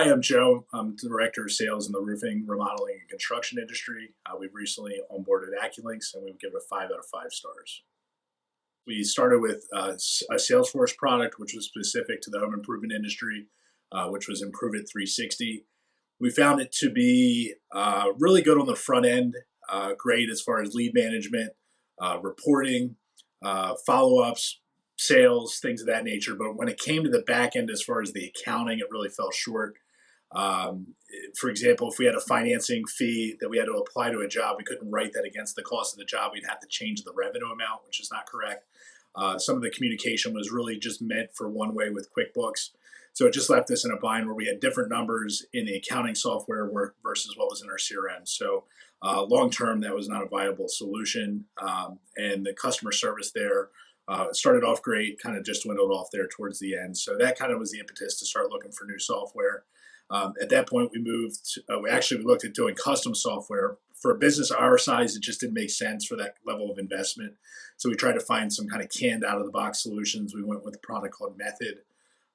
Hi, I'm Joe. I'm Director of Sales in the roofing, remodeling, and construction industry. We've recently onboarded Acculynx, and we've given it 5 out of 5 stars. We started with a Salesforce product, which was specific to the home improvement industry, which was Improve It 360. We found it to be really good on the front end, great as far as lead management, reporting, follow-ups, sales, things of that nature. But when it came to the back end, as far as the accounting, it really fell short. Um, for example, if we had a financing fee that we had to apply to a job, we couldn't write that against the cost of the job. We'd have to change the revenue amount, which is not correct. Some of the communication was really just meant for one way with QuickBooks. So it just left us in a bind where we had different numbers in the accounting software versus what was in our CRM. So long term, that was not a viable solution. And the customer service there started off great, kind of just dwindled off there towards the end. So that kind of was the impetus to start looking for new software. At that point, we moved. We looked at doing custom software for a business our size. It just didn't make sense for that level of investment. So we tried to find some kind of canned out of the box solutions. We went with a product called Method.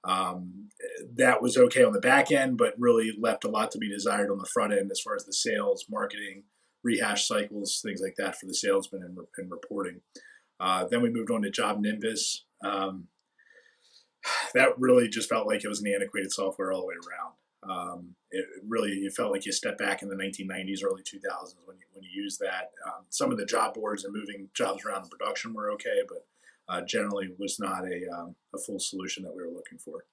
Um, that was okay on the back end, but really left a lot to be desired on the front end as far as the sales, marketing, rehash cycles, things like that for the salesman and reporting. Then we moved on to Job Nimbus. That really just felt like it was an antiquated software all the way around. It felt like you stepped back in the 1990s, early 2000s when you use that. Some of the job boards and moving jobs around in production were okay, but generally was not a full solution that we were looking for.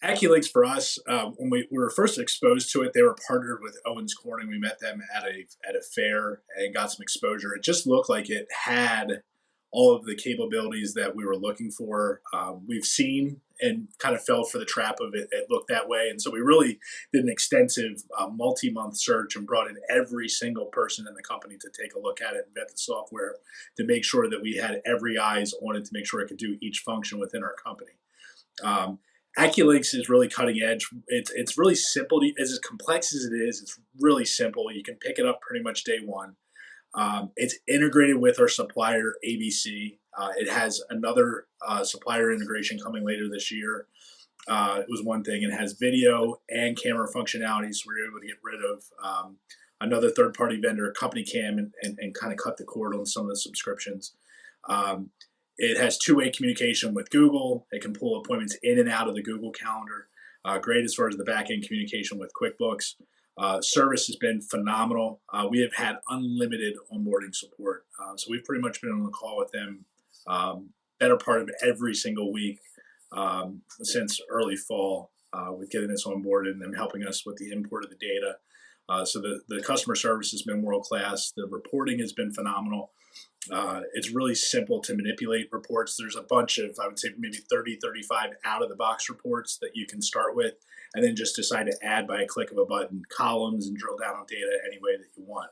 Acculynx for us, when we were first exposed to it, they were partnered with Owens Corning. We met them at a fair and got some exposure. It just looked like it had all of the capabilities that we were looking for. We've seen and kind of fell for the trap of it. It looked that way, and so we really did an extensive multi-month search and brought in every single person in the company to take a look at it and vet the software to make sure that we had every eyes on it to make sure it could do each function within our company. Um, Acculynx is really cutting edge. It's really simple. As complex as it is, it's really simple. You can pick it up pretty much day one. It's integrated with our supplier ABC. It has another supplier integration coming later this year. It was one thing. It has video and camera functionality, so we're able to get rid of another third-party vendor, company cam, and kind of cut the cord on some of the subscriptions. Um, it has two-way communication with Google. It can pull appointments in and out of the Google Calendar. Great as far as the back-end communication with QuickBooks. Service has been phenomenal. We have had unlimited onboarding support. So we've pretty much been on the call with them better part of every single week since early fall with getting us on board and them helping us with the import of the data. So the customer service has been world class. The reporting has been phenomenal. It's really simple to manipulate reports. There's a bunch of, I would say maybe 30, 35 out of the box reports that you can start with and then just decide to add by a click of a button columns and drill down on data any way that you want.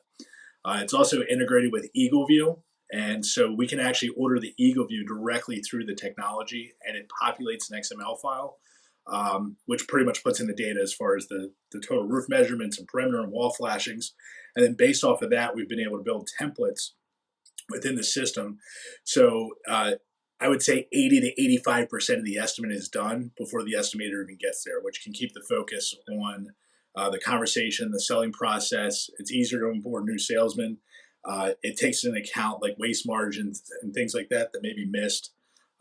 It's also integrated with EagleView. And so we can actually order the EagleView directly through the technology and it populates an XML file, which pretty much puts in the data as far as the total roof measurements and perimeter and wall flashings. And then based off of that, we've been able to build templates within the system. So I would say 80 to 85% of the estimate is done before the estimator even gets there, which can keep the focus on the conversation, the selling process. It's easier to onboard new salesmen. It takes into account like waste margins and things like that that may be missed.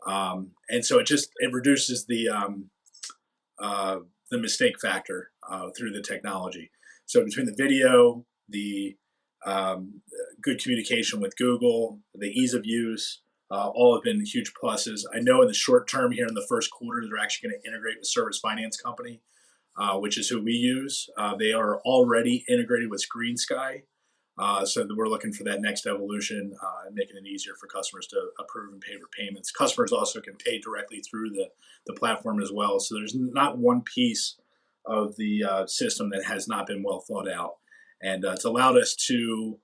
And so it reduces the mistake factor through the technology. So between the video, the good communication with Google, the ease of use, all have been huge pluses. I know in the short term here in the first quarter, they're actually going to integrate with Service Finance Company, which is who we use. They are already integrated with Green Sky. So we're looking for that next evolution and making it easier for customers to approve and pay for payments. Customers also can pay directly through the platform as well. So there's not one piece of the system that has not been well thought out. And it's allowed us to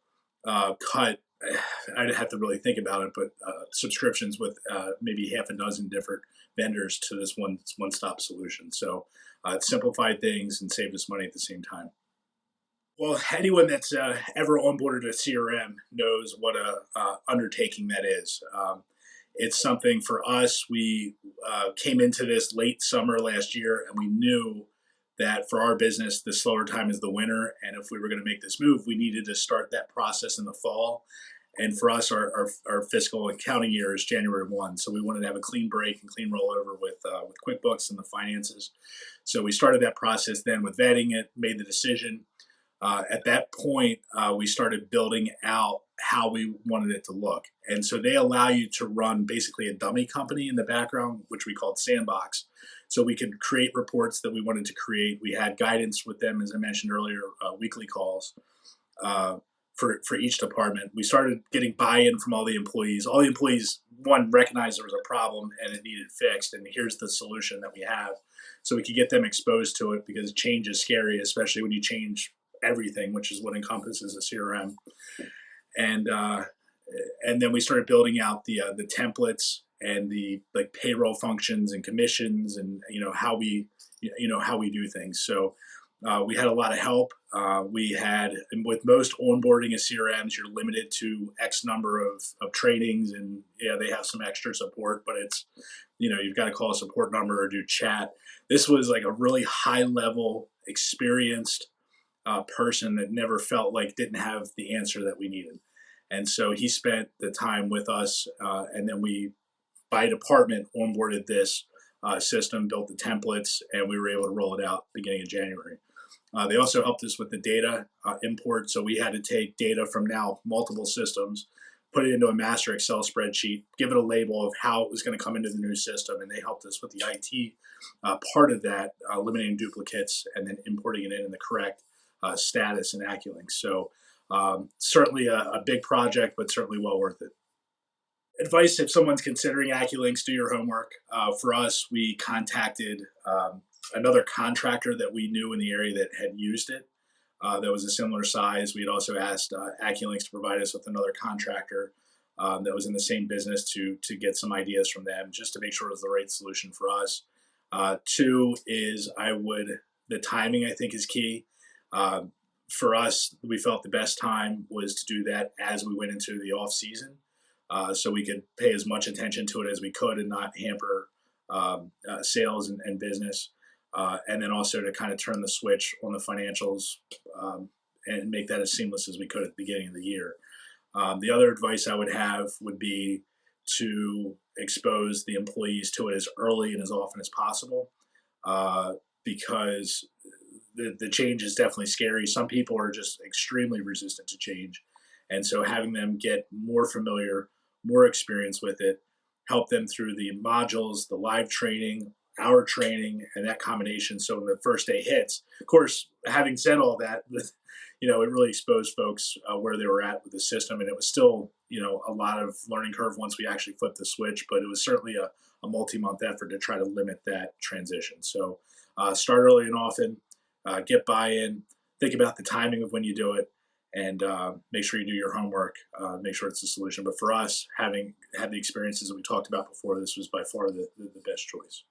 cut, I'd have to really think about it, but subscriptions with maybe half a dozen different vendors to this one-stop solution. So it simplified things and saved us money at the same time. Well, anyone that's ever onboarded a CRM knows what a undertaking that is. It's something for us. We came into this late summer last year, and we knew that for our business, the slower time is the winter. And if we were going to make this move, we needed to start that process in the fall. And for us, our fiscal accounting year is January 1. So we wanted to have a clean break and clean rollover with QuickBooks and the finances. So we started that process then with vetting it, made the decision. At that point, we started building out how we wanted it to look. And so they allow you to run basically a dummy company in the background, which we called Sandbox. So we could create reports that we wanted to create. We had guidance with them, as I mentioned earlier, weekly calls for each department. We started getting buy-in from all the employees. All the employees, one, recognized there was a problem and it needed fixed, and here's the solution that we have. So we could get them exposed to it, because change is scary, especially when you change everything, which is what encompasses a CRM. And then we started building out the templates and the like payroll functions and commissions, and how we do things. So we had a lot of help. We had, and with most onboarding of CRMs, you're limited to X number of trainings, and yeah, they have some extra support, but it's, you've got to call a support number or do chat. This was like a really high level, experienced person that never felt like didn't have the answer that we needed. And so he spent the time with us, and then we, by department, onboarded this system, built the templates, and we were able to roll it out beginning of January. They also helped us with the data import. So we had to take data from now multiple systems, put it into a master Excel spreadsheet, give it a label of how it was going to come into the new system, and they helped us with the IT part of that, eliminating duplicates and then importing it in the correct status in Acculynx. So certainly a big project, but certainly well worth it. Advice: if someone's considering Acculynx, do your homework. For us, we contacted another contractor that we knew in the area that had used it, that was a similar size. We had also asked Acculynx to provide us with another contractor that was in the same business to get some ideas from them, just to make sure it was the right solution for us. Two is, the timing, I think, is key. For us, we felt the best time was to do that as we went into the off season, so we could pay as much attention to it as we could and not hamper sales and business. And then also to kind of turn the switch on the financials and make that as seamless as we could at the beginning of the year. The other advice I would have would be to expose the employees to it as early and as often as possible, because the change is definitely scary. Some people are just extremely resistant to change. And so having them get more familiar, more experience with it, help them through the modules, the live training, our training, and that combination. So when the first day hits, of course, having said all that, it really exposed folks where they were at with the system. And it was still, a lot of learning curve once we actually flipped the switch, but it was certainly a multi-month effort to try to limit that transition. So start early and often, get buy-in, think about the timing of when you do it, and make sure you do your homework, make sure it's a solution. But for us, having had the experiences that we talked about before, this was by far the best choice.